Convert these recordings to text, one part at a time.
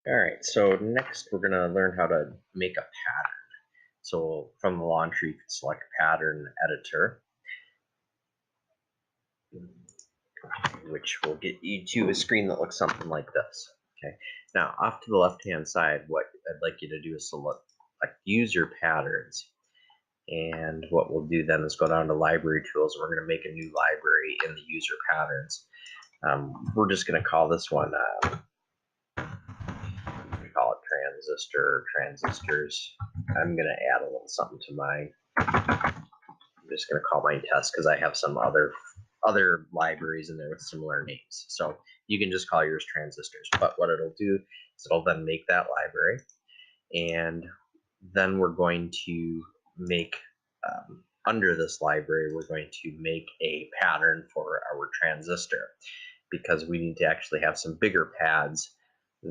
All right, so next we're gonna learn how to make a pattern. So from the lawn tree, you can select pattern editor, which will get you to a screen that looks something like this. Okay, now off to the left-hand side, what I'd like you to do is select user patterns. And what we'll do then is go down to library tools. We're going to make a new library in the user patterns. We're just going to call this one, we call it transistors. I'm going to add a little something to mine. I'm just going to call mine test because I have some other libraries in there with similar names. So you can just call yours transistors. But what it'll do is it'll then make that library. And then we're going to make, under this library, we're going to make a pattern for our transistor because we need to actually have some bigger pads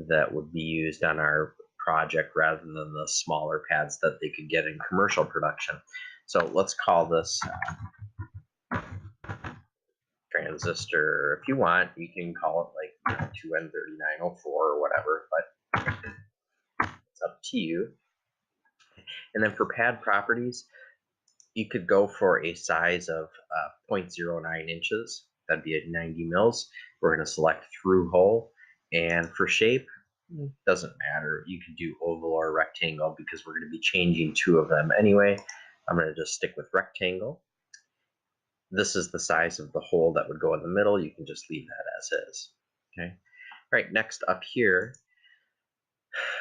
that would be used on our project rather than the smaller pads that they could get in commercial production. So let's call this transistor. If you want, you can call it like 2N3904 or whatever, but it's up to you. And then for pad properties, you could go for a size of 0.09 inches. That'd be at 90 mils. We're going to select through hole. And for shape, doesn't matter. You can do oval or rectangle because we're going to be changing two of them anyway. I'm going to just stick with rectangle. This is the size of the hole that would go in the middle. You can just leave that as is. Okay. All right, next up here,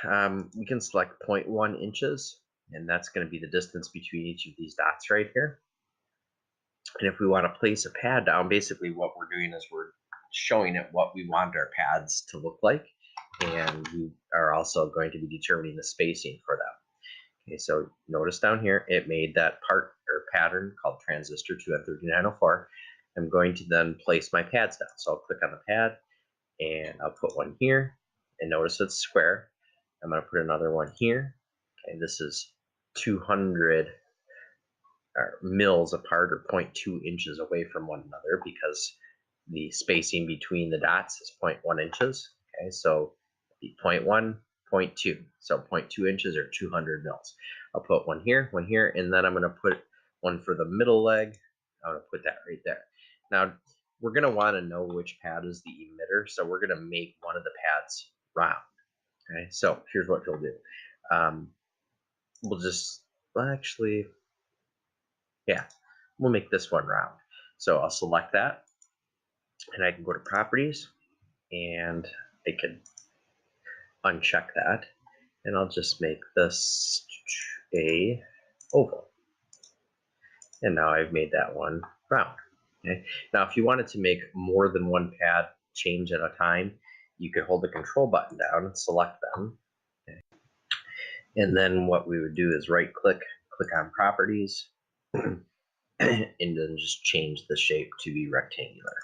we can select 0.1 inches. And that's going to be the distance between each of these dots right here. And if we want to place a pad down, basically what we're doing is we're showing it what we want our pads to look like. And we are also going to be determining the spacing for them. Okay, so notice down here, it made that part or pattern called transistor 2N3904. I'm going to then place my pads down. So I'll click on the pad and I'll put one here. And notice it's square. I'm going to put another one here. Okay, this is 200 mils apart or 0.2 inches away from one another because the spacing between the dots is 0.1 inches. Okay, so 0.1, 0.2. So 0.2 inches or 200 mils. I'll put one here, and then I'm going to put one for the middle leg. I'm going to put that right there. Now, we're going to want to know which pad is the emitter, so we're going to make one of the pads round. Okay, so here's what we'll do. We'll just, well, actually, yeah, we'll make this one round. So I'll select that, and I can go to properties, and I can uncheck that, and I'll just make this a oval. And now I've made that one round. Okay. Now, if you wanted to make more than one pad change at a time, you could hold the control button down and select them. Okay. And then what we would do is right-click, click on properties, and then just change the shape to be rectangular.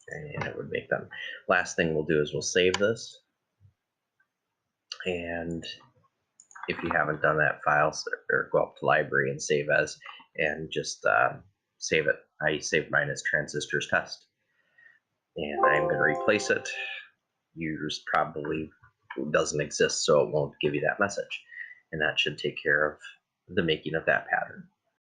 Okay, and it would make them. Last thing we'll do is we'll save this. And if you haven't done that, file or go up to library and save as, and just save it. I saved mine as transistors test. And I'm going to replace it. Yours probably doesn't exist, so it won't give you that message. And that should take care of the making of that pattern.